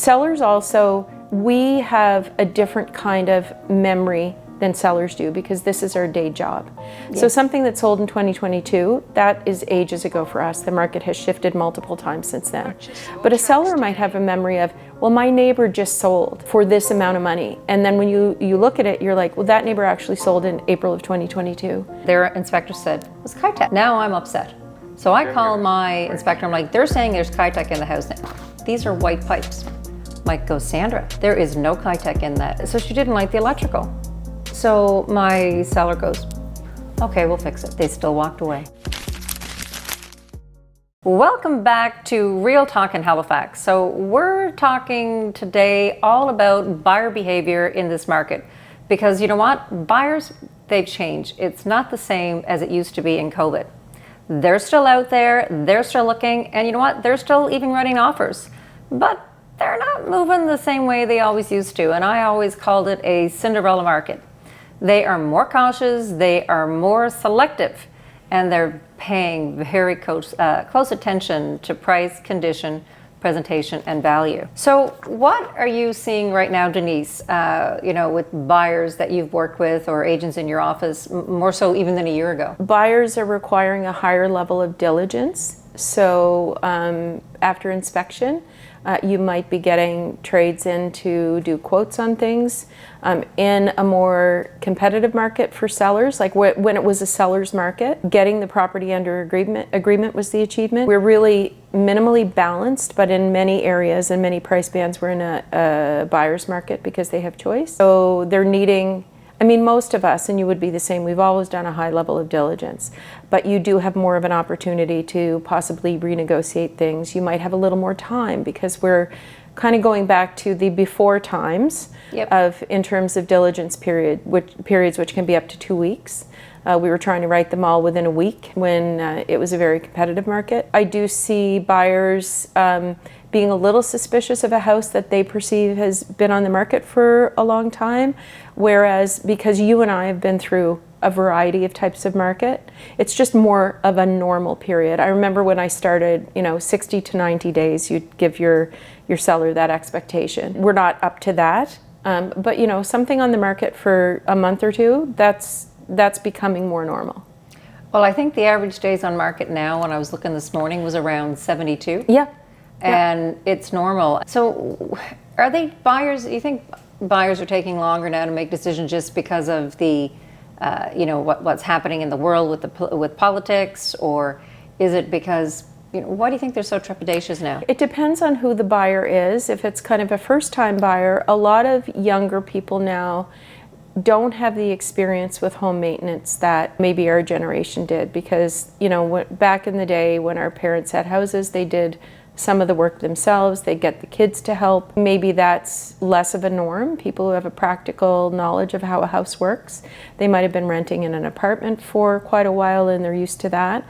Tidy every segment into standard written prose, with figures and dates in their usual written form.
Sellers also, we have a different kind of memory than sellers do because this is our day job. Yes. So something that sold in 2022, that is ages ago for us. The market has shifted multiple times since then. But a seller might have a memory of, well, my neighbor just sold for this amount of money. And then when you look at it, you're like, well, that neighbor actually sold in April of 2022. Their inspector said, it was Kitec. Now I'm upset. So I call my inspector, I'm like, they're saying there's Kitec in the house now. These are white pipes. Mike goes, Sandra, there is no Kitec in that. So she didn't like the electrical. So my seller goes, okay, we'll fix it. They still walked away. Welcome back to Real Talk in Halifax. So we're talking today all about buyer behavior in this market. Because you know what? Buyers, they've changed. It's not the same as it used to be in COVID. They're still out there, they're still looking, and you know what? They're still even running offers. But they're not moving the same way they always used to. And I always called it a Cinderella market. They are more cautious, they are more selective, and they're paying very close attention to price, condition, presentation, and value. So what are you seeing right now, Denise, with buyers that you've worked with or agents in your office, more so even than a year ago? Buyers are requiring a higher level of diligence. So after inspection, you might be getting trades in to do quotes on things. In a more competitive market for sellers, like when it was a seller's market, getting the property under agreement was the achievement. We're really minimally balanced, but in many areas and many price bands, we're in a buyer's market because they have choice. So they're needing, most of us, and you would be the same, we've always done a high level of diligence, but you do have more of an opportunity to possibly renegotiate things. You might have a little more time because we're kind of going back to the before times. Yep. In terms of diligence periods which can be up to 2 weeks. We were trying to write them all within a week when it was a very competitive market. I do see buyers being a little suspicious of a house that they perceive has been on the market for a long time, whereas because you and I have been through a variety of types of market, it's just more of a normal period. I remember when I started, 60 to 90 days, you'd give your seller that expectation. We're not up to that, but something on the market for a month or two, that's becoming more normal. Well, I think the average days on market now, when I was looking this morning, was around 72. Yeah. And it's normal. So are they buyers, you think buyers are taking longer now to make decisions just because of the, what's happening in the world with politics, or is it because, why do you think they're so trepidatious now? It depends on who the buyer is. If it's kind of a first-time buyer, a lot of younger people now don't have the experience with home maintenance that maybe our generation did, because, back in the day when our parents had houses, they did some of the work themselves, they get the kids to help. Maybe that's less of a norm. People who have a practical knowledge of how a house works. They might have been renting in an apartment for quite a while and they're used to that.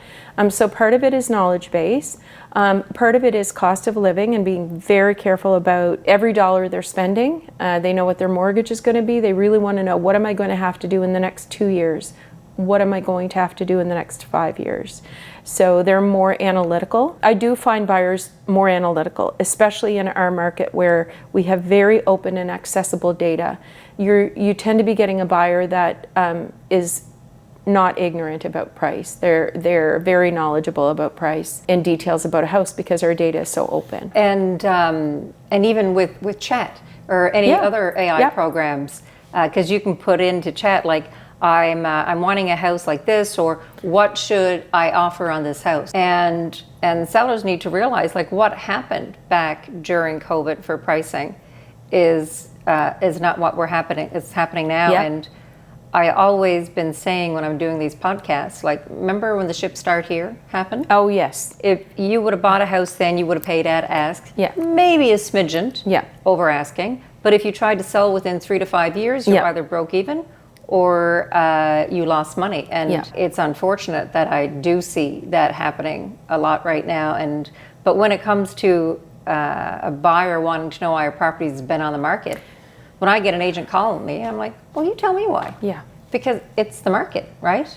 So part of it is knowledge base. Part of it is cost of living and being very careful about every dollar they're spending. They know what their mortgage is going to be. They really want to know, what am I going to have to do in the next 2 years? What am I going to have to do in the next 5 years? So they're more analytical. I do find buyers more analytical, especially in our market where we have very open and accessible data. You tend to be getting a buyer that is not ignorant about price. They're very knowledgeable about price and details about a house because our data is so open. And even with chat or any other AI programs, because you can put into chat like, I'm wanting a house like this, or what should I offer on this house? And sellers need to realize, like, what happened back during COVID for pricing is not what is happening now. Yeah. And I always been saying when I'm doing these podcasts, like, remember when the Ship Start Here happened? Oh yes. If you would have bought a house then, you would have paid at ask. Yeah. Maybe a smidgen. Yeah. Over asking. But if you tried to sell within 3 to 5 years, you're either broke even or you lost money. And it's unfortunate that I do see that happening a lot right now. But when it comes to a buyer wanting to know why a property's been on the market, when I get an agent calling me, I'm like, well, you tell me why. Yeah. Because it's the market, right?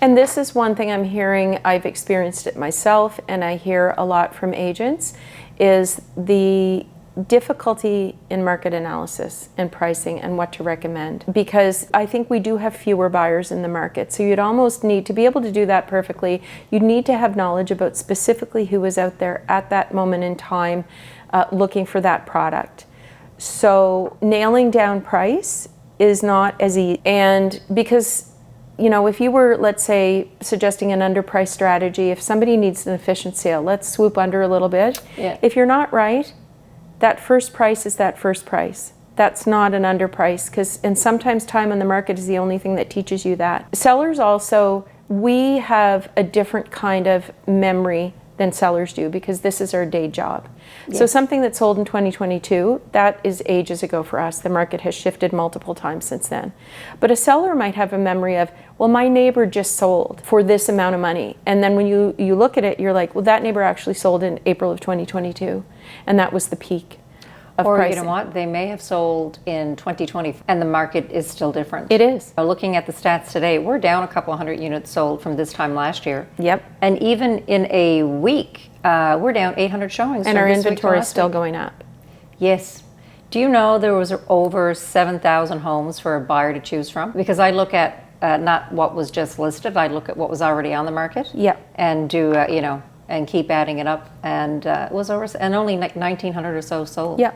And this is one thing I'm hearing, I've experienced it myself, and I hear a lot from agents, is the difficulty in market analysis and pricing and what to recommend, because I think we do have fewer buyers in the market. So you'd almost need to be able to do that perfectly. You'd need to have knowledge about specifically who is out there at that moment in time looking for that product. So nailing down price is not as easy. And because, you know, if you were, let's say, suggesting an underpriced strategy, if somebody needs an efficient sale, let's swoop under a little bit. Yeah. If you're not right, that first price is that first price. That's not an underprice, and sometimes time on the market is the only thing that teaches you that. Sellers also, we have a different kind of memory than sellers do, because this is our day job. Yes. So something that sold in 2022, that is ages ago for us. The market has shifted multiple times since then. But a seller might have a memory of, well, my neighbor just sold for this amount of money. And then when you look at it, you're like, well, that neighbor actually sold in April of 2022. And that was the peak of or pricing. You know what, they may have sold in 2020 and the market is still different. It is. Looking at the stats today, we're down a couple hundred units sold from this time last year. Yep. And even in a week, we're down 800 showings. And our inventory is still going up. Yes. Do you know there was over 7,000 homes for a buyer to choose from? Because I look at not what was just listed, I look at what was already on the market. Yep. And do, you know, and keep adding it up, and it was over, and only like 1,900 or so sold. Yeah.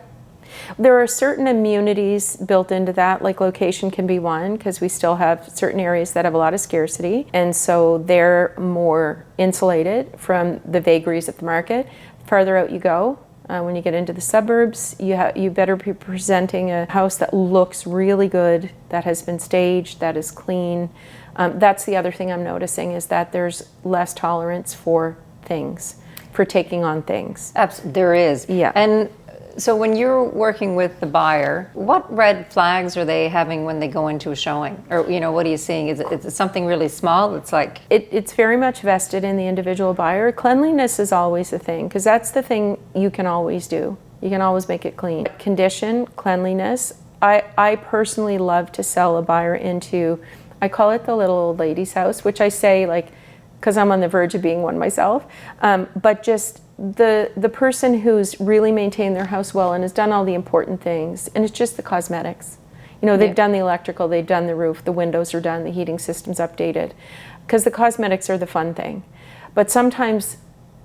There are certain immunities built into that, like location can be one, because we still have certain areas that have a lot of scarcity, and so they're more insulated from the vagaries of the market. Farther out you go, when you get into the suburbs, you better be presenting a house that looks really good, that has been staged, that is clean. That's the other thing I'm noticing, is that there's less tolerance for things, for taking on things. Absolutely, there is. Yeah. And so when you're working with the buyer, what red flags are they having when they go into a showing? Or, you know, what are you seeing? Is it something really small? It's like... It's very much vested in the individual buyer. Cleanliness is always a thing, because that's the thing you can always do. You can always make it clean. Condition, cleanliness. I personally love to sell a buyer into, I call it the little old lady's house, which I say, like, because I'm on the verge of being one myself, but just the person who's really maintained their house well and has done all the important things, and it's just the cosmetics. You know, they've done the electrical, they've done the roof, the windows are done, the heating system's updated, because the cosmetics are the fun thing. But sometimes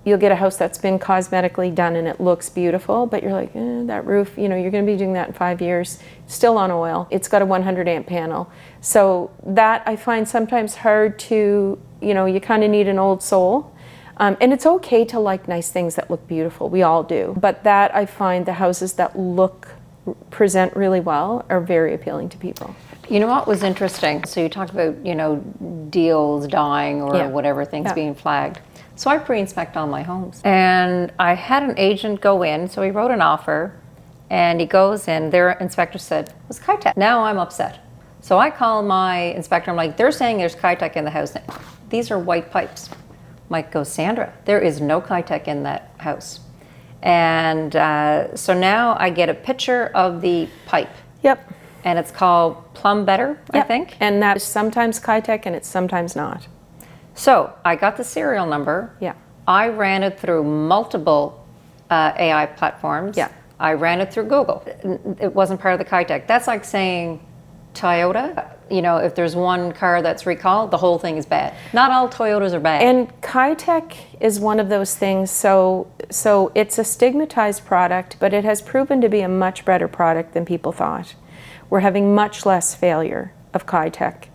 you'll get a house that's been cosmetically done and it looks beautiful, but you're like, that roof, you know, you're going to be doing that in 5 years, still on oil. It's got a 100 amp panel. So that I find sometimes hard to, you know, you kind of need an old soul. And it's okay to like nice things that look beautiful. We all do. But that I find the houses that present really well are very appealing to people. You know what was interesting? So you talked about, you know, deals dying or whatever, things being flagged. So I pre-inspect all my homes. And I had an agent go in, so he wrote an offer, and he goes in, their inspector said, it was Kitec. Now I'm upset. So I call my inspector, I'm like, they're saying there's Kitec in the house. These are white pipes. Mike goes, Sandra, there is no Kitec in that house. And so now I get a picture of the pipe. Yep. And it's called Better, I think. And that's sometimes Kitec and it's sometimes not. So I got the serial number. Yeah. I ran it through multiple AI platforms. Yeah. I ran it through Google. It wasn't part of the Kitec. That's like saying Toyota, you know, if there's one car that's recalled, the whole thing is bad. Not all Toyotas are bad. And Kitec is one of those things, so it's a stigmatized product, but it has proven to be a much better product than people thought. We're having much less failure of Kitec.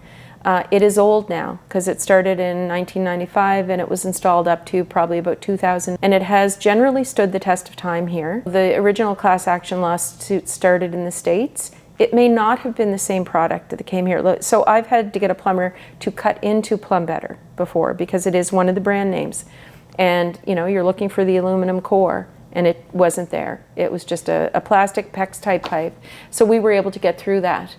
It is old now, because it started in 1995 and it was installed up to probably about 2000, and it has generally stood the test of time here. The original class action lawsuit started in the States. It may not have been the same product that came here. So I've had to get a plumber to cut into Better before, because it is one of the brand names. And you know, you're looking for the aluminum core, and it wasn't there. It was just a plastic PEX type pipe. So we were able to get through that.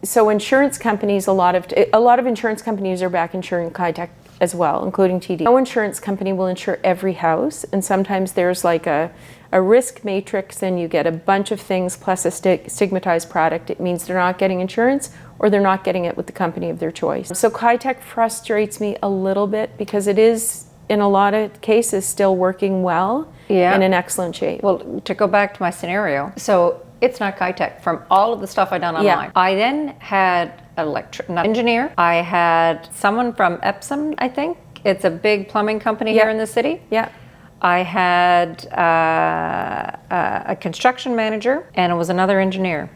So insurance companies, a lot of insurance companies are back insuring Kitec as well, including TD. No insurance company will insure every house, and sometimes there's like a risk matrix, and you get a bunch of things plus a stigmatized product. It means they're not getting insurance, or they're not getting it with the company of their choice. So Kitec frustrates me a little bit, because it is in a lot of cases still working well and in excellent shape. Well, to go back to my scenario, so it's not Kitec from all of the stuff I done online. I then had an engineer. I had someone from Epsom, I think. It's a big plumbing company here in the city. Yeah. I had a construction manager, and it was another engineer.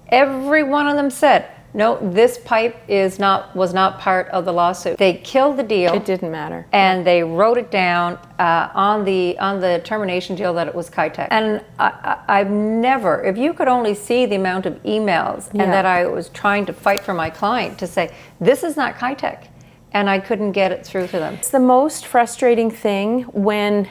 Every one of them said, no, this pipe was not part of the lawsuit. They killed the deal. It didn't matter. And they wrote it down on the termination deal that it was Kitec. And I've never, if you could only see the amount of emails and that I was trying to fight for my client to say, this is not Kitec, and I couldn't get it through to them. It's the most frustrating thing when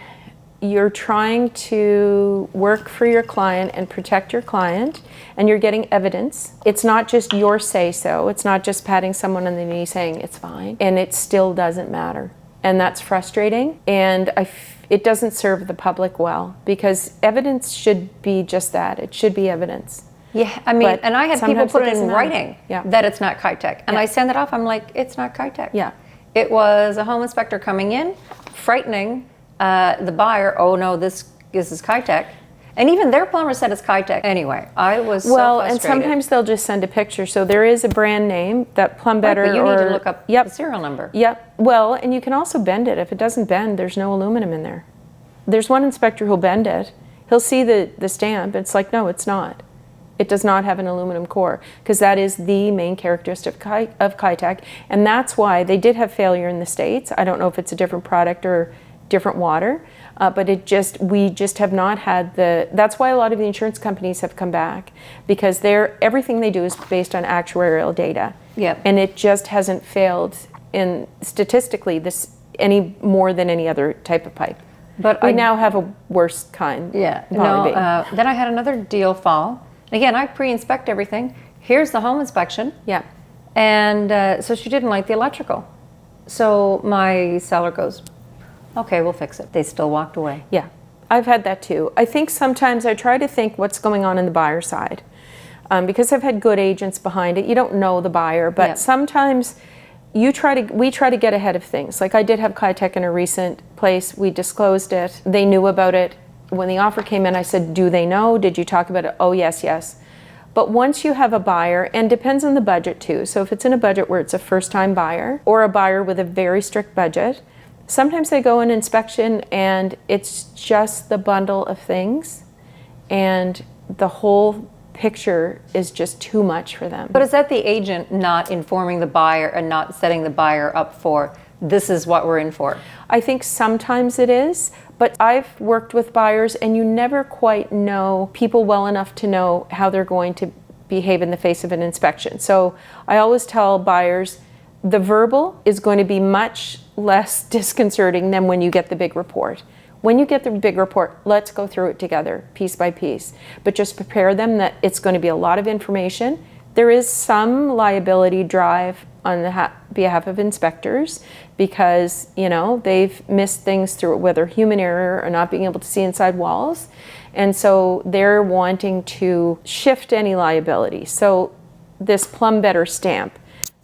you're trying to work for your client and protect your client, and you're getting evidence. It's not just your say-so. It's not just patting someone on the knee saying it's fine, and it still doesn't matter. And that's frustrating, and it doesn't serve the public well, because evidence should be just that. It should be evidence. Yeah, I mean, and I had people put it in writing that it's not Kitec. And I send it off, I'm like, it's not Kitec. Yeah. It was a home inspector coming in, frightening the buyer, oh no, this is Kitec. And even their plumber said it's Kitec. Anyway, I was so frustrated. And sometimes they'll just send a picture. So there is a brand name that Plumbetter but you need to look up the serial number. Yep. Well, and you can also bend it. If it doesn't bend, there's no aluminum in there. There's one inspector who'll bend it. He'll see the stamp. It's like, no, it's not. It does not have an aluminum core, because that is the main characteristic of Kitec. And that's why they did have failure in the States. I don't know if it's a different product or different water, but we just have not had that's why a lot of the insurance companies have come back, because everything they do is based on actuarial data. Yeah. And it just hasn't failed in statistically any more than any other type of pipe. But we now have a worse kind. Yeah. Then I had another deal fall. Again, I pre-inspect everything. Here's the home inspection. Yeah. And so she didn't like the electrical. So my seller goes, okay, we'll fix it. They still walked away. Yeah, I've had that too. I think sometimes I try to think what's going on the buyer side. Because I've had good agents behind it. You don't know the buyer, but sometimes we try to get ahead of things. Like I did have Kitec in a recent place. We disclosed it. They knew about it. When the offer came in, I said, do they know? Did you talk about it? Oh, yes. But once you have a buyer, and depends on the budget too. So if it's in a budget where it's a first-time buyer or a buyer with a very strict budget, sometimes they go in inspection and it's just the bundle of things, and the whole picture is just too much for them. But is that the agent not informing the buyer and not setting the buyer up for, this is what we're in for? I think sometimes it is, but I've worked with buyers and you never quite know people well enough to know how they're going to behave in the face of an inspection. So I always tell buyers, the verbal is going to be much less disconcerting than when you get the big report. When you get the big report, let's go through it together, piece by piece. But just prepare them that it's going to be a lot of information. There is some liability drive on the behalf of inspectors, because they've missed things through whether human error or not being able to see inside walls. And so they're wanting to shift any liability. So this Plumbetter stamp,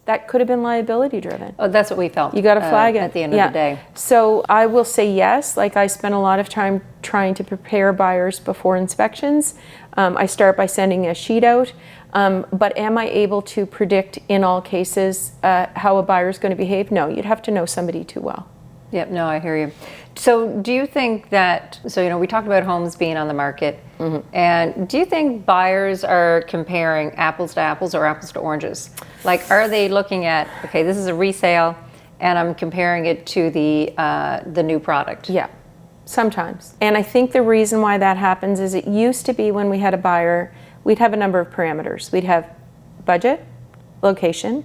that could have been liability driven. Oh, that's what we felt. You got to flag it at the end of the day. So I will say yes. Like I spend a lot of time trying to prepare buyers before inspections. I start by sending a sheet out. But am I able to predict in all cases how a buyer is going to behave? No, you'd have to know somebody too well. Yep, no, I hear you. So do you think that, we talked about homes being on the market, and do you think buyers are comparing apples to apples or apples to oranges? Like, are they looking at, okay, this is a resale, and I'm comparing it to the new product? Yeah, sometimes. And I think the reason why that happens is it used to be when we had a buyer, we'd have a number of parameters. We'd have budget, location,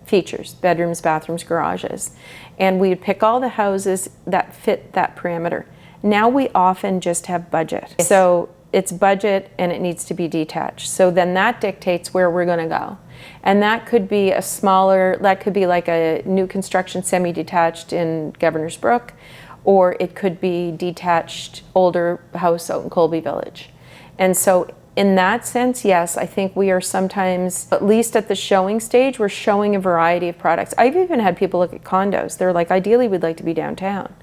features, bedrooms, bathrooms, garages. And we'd pick all the houses that fit that parameter. Now we often just have budget. Yes. So it's budget and it needs to be detached. So then that dictates where we're going to go. And that could be that could be like a new construction semi-detached in Governor's Brook, or it could be detached older house out in Colby Village. And so in that sense, yes, I think we are sometimes, at least at the showing stage, we're showing a variety of products. I've even had people look at condos. They're like, ideally, we'd like to be downtown.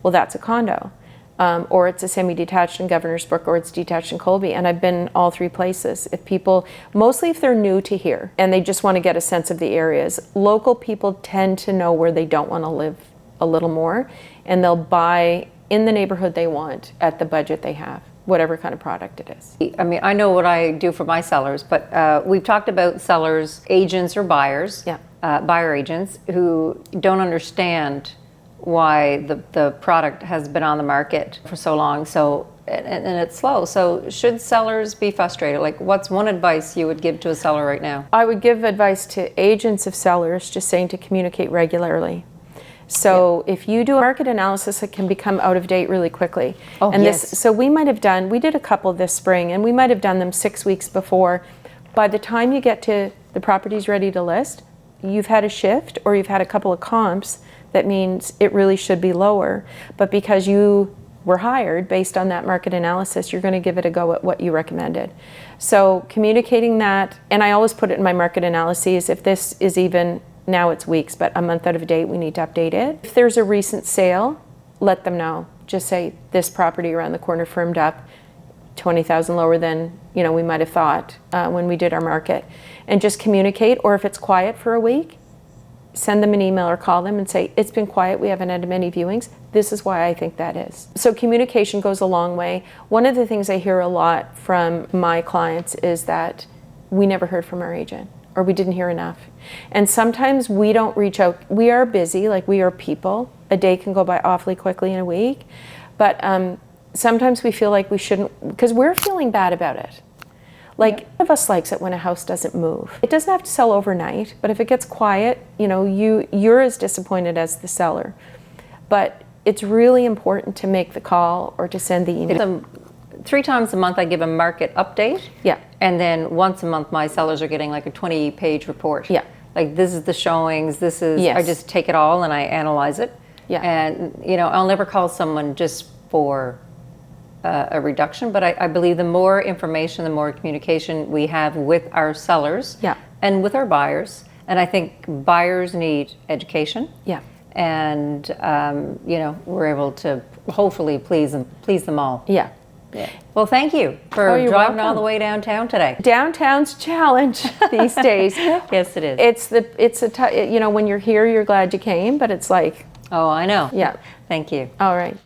Well, that's a condo. Or it's a semi-detached in Governor's Brook, or it's detached in Colby. And I've been all three places. If people, mostly if they're new to here and they just want to get a sense of the areas, local people tend to know where they don't want to live a little more, and they'll buy in the neighborhood they want at the budget they have, whatever kind of product it is. I mean, I know what I do for my sellers, but we've talked about sellers, agents or buyers, Yeah. Buyer agents who don't understand why the product has been on the market for so long, and it's slow. So should sellers be frustrated? Like, what's one advice you would give to a seller right now? I would give advice to agents of sellers, just saying to communicate regularly. So if you do a market analysis, it can become out of date really quickly. Oh, and yes. So we did a couple this spring, and we might have done them 6 weeks before. By the time you get to the properties ready to list, you've had a shift or you've had a couple of comps. That means it really should be lower. But because you were hired based on that market analysis, you're going to give it a go at what you recommended. So communicating that, and I always put it in my market analyses, if this is even, now it's weeks, but a month out of date, we need to update it. If there's a recent sale, let them know. Just say, this property around the corner firmed up, 20,000 lower than we might have thought when we did our market. And just communicate, or if it's quiet for a week, send them an email or call them and say, it's been quiet, we haven't had many viewings, this is why I think that is. So communication goes a long way. One of the things I hear a lot from my clients is that we never heard from our agent, or we didn't hear enough. And sometimes we don't reach out. We are busy, like we are people. A day can go by awfully quickly in a week. But sometimes we feel like we shouldn't, because we're feeling bad about it. Like, none of us likes it when a house doesn't move. It doesn't have to sell overnight, but if it gets quiet, you're as disappointed as the seller. But it's really important to make the call or to send the email. 3 times a month I give a market update. Yeah. And then once a month my sellers are getting like a 20-page report. Yeah. Like, this is the showings, this is, Yes. I just take it all and I analyze it. Yeah. And, I'll never call someone just for a reduction, but I believe the more information, the more communication we have with our sellers Yeah. and with our buyers. And I think buyers need education. Yeah. And, we're able to hopefully please them all. Yeah. Yeah. Well, thank you for Oh, you're driving welcome. all the way downtown today. Downtown's a challenge these days. Yes, it is. When you're here, you're glad you came, but it's like, Oh, I know. yeah. Thank you. All right.